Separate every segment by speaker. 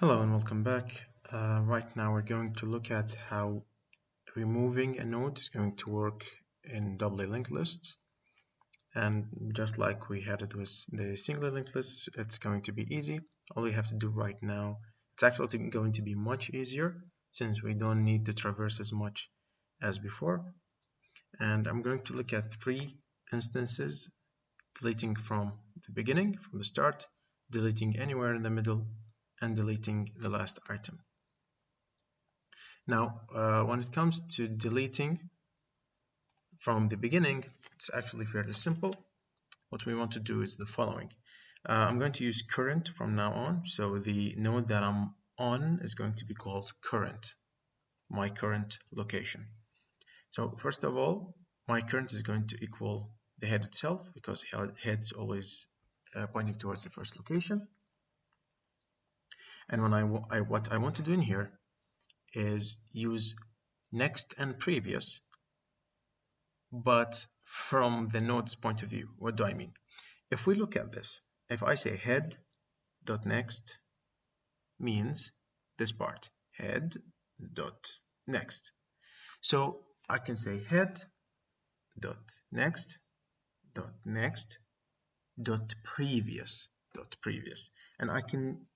Speaker 1: Hello and welcome back. Right now we're going to look at how removing a node is going to work in doubly linked lists. And just like we had it with the singly linked lists, it's going to be easy. All we have to do right now, it's actually going to be much easier since we don't need to traverse as much as before. And I'm going to look at three instances, deleting from the beginning, from the start, deleting anywhere in the middle, and deleting the last item. Now, when it comes to deleting from the beginning, it's actually fairly simple. What we want to do is the following. I'm going to use current from now on. So the node that I'm on is going to be called current, my current location. So first of all, my current is going to equal the head itself because head is always pointing towards the first location. And when what I want to do in here is use next and previous, but from the node's point of view. What do I mean? If we look at this, if I say head.next means this part, head.next. So I can say head.next.next.previous. And I can,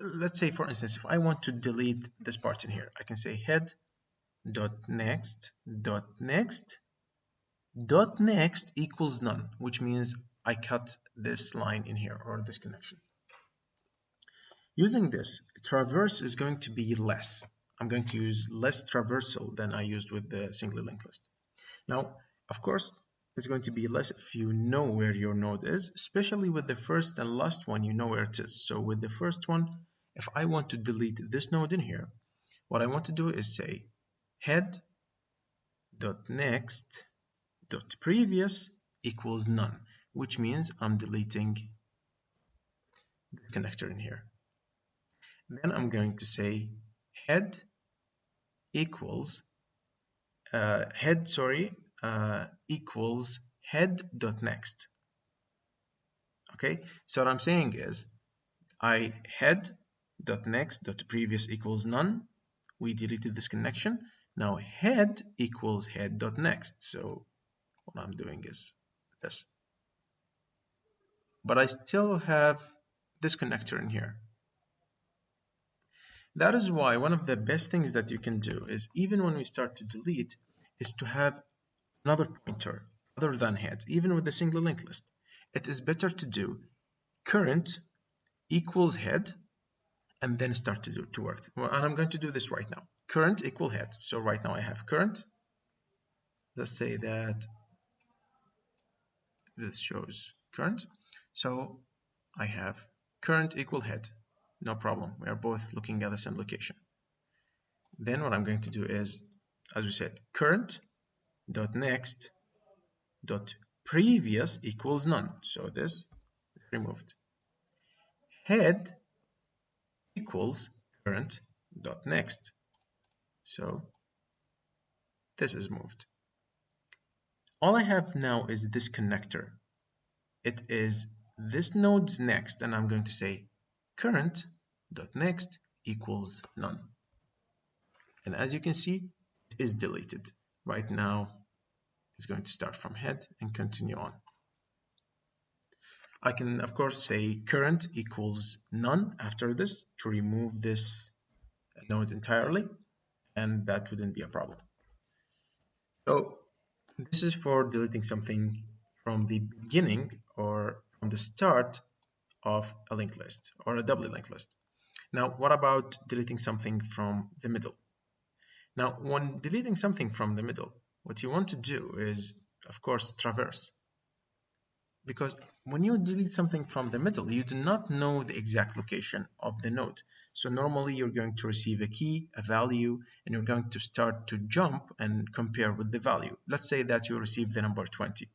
Speaker 1: let's say for instance, if I want to delete this part in here, I can say head.next.next equals none, which means I cut this line in here or this connection. Using this, traverse is going to be less. I'm going to use less traversal than I used with the singly linked list. Now, of course, it's going to be less if you know where your node is, especially with the first and last one, you know where it is. So with the first one, if I want to delete this node in here, what I want to do is say head.next.previous equals none, which means I'm deleting the connector in here. Then I'm going to say head equals equals head.next. Okay, so what I'm saying is head.next.previous equals none. We deleted this connection. Now head equals head.next. So what I'm doing is this. But I still have this connector in here. That is why one of the best things that you can do is, even when we start to delete, is to have another pointer other than head. Even with the single linked list, it is better to do current equals head and then start to work. Well, and I'm going to do this right now. Current equal head. So right now I have current. Let's say that this shows current. So I have current equal head. No problem. We are both looking at the same location. Then what I'm going to do is, as we said, current.next.previous equals none. So this is removed. Head equals current.next. So this is moved. All I have now is this connector. It is this node's next, and I'm going to say current.next equals none. And as you can see, it is deleted. Right now, it's going to start from head and continue on. I can, of course, say current equals none after this to remove this node entirely, and that wouldn't be a problem. So this is for deleting something from the beginning or from the start of a linked list or a doubly linked list. Now, what about deleting something from the middle? Now, when deleting something from the middle, what you want to do is, of course, traverse. Because when you delete something from the middle, you do not know the exact location of the node. So normally you're going to receive a key, a value, and you're going to start to jump and compare with the value. Let's say that you receive the number 20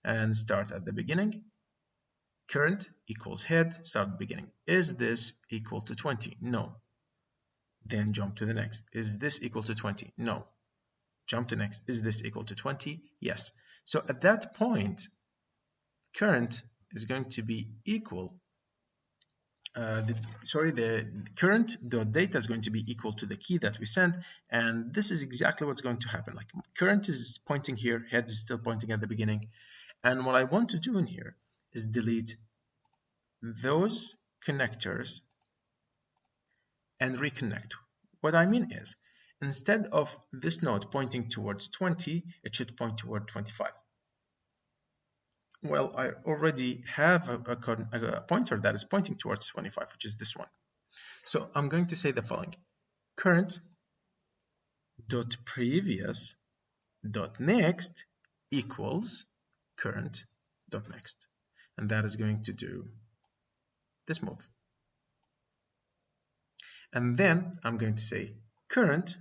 Speaker 1: and start at the beginning. Current equals head, start at the beginning. Is this equal to 20? No. Then jump to the next. Is this equal to 20? No. Jump to next. Is this equal to 20? Yes. So at that point, current is going to be equal the current dot data is going to be equal to the key that we sent, and this is exactly what's going to happen. Like current is pointing here, head is still pointing at the beginning, and what I want to do in here is delete those connectors and reconnect. What I mean is, instead of this node pointing towards 20, it should point toward 25. Well, I already have a pointer that is pointing towards 25, which is this one. So I'm going to say the following: current dot previous dot next equals current dot next, and that is going to do this move. And then I'm going to say current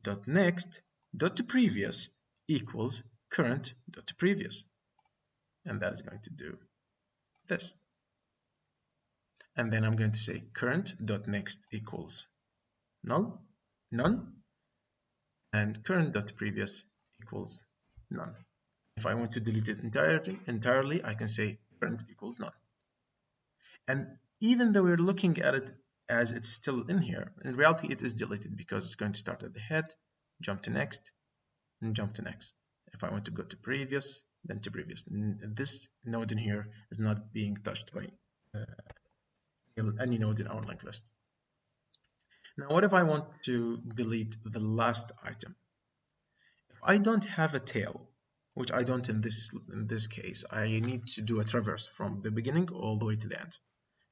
Speaker 1: dot next dot previous equals current dot previous, and that is going to do this. And then I'm going to say current dot next equals null, none, and current dot previous equals none. If I want to delete it entirely, I can say current equals none. And even though we're looking at it as it's still in here, in reality it is deleted because it's going to start at the head, jump to next, and jump to next. If I want to go to previous, then to previous. This node in here is not being touched by any node in our linked list. Now, what if I want to delete the last item? If I don't have a tail, which I don't in this case, I need to do a traverse from the beginning all the way to the end.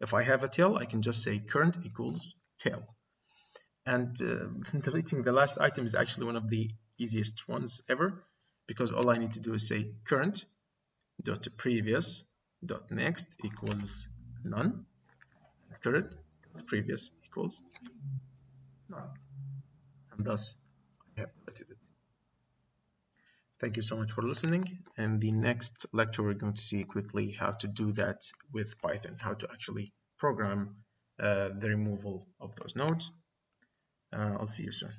Speaker 1: If I have a tail, I can just say current equals tail. And deleting the last item is actually one of the easiest ones ever, because all I need to do is say current dot previous dot next equals none, current previous equals none, and thus I have deleted it. Thank you so much for listening. In the next lecture, we're going to see quickly how to do that with Python, how to actually program the removal of those nodes. I'll see you soon.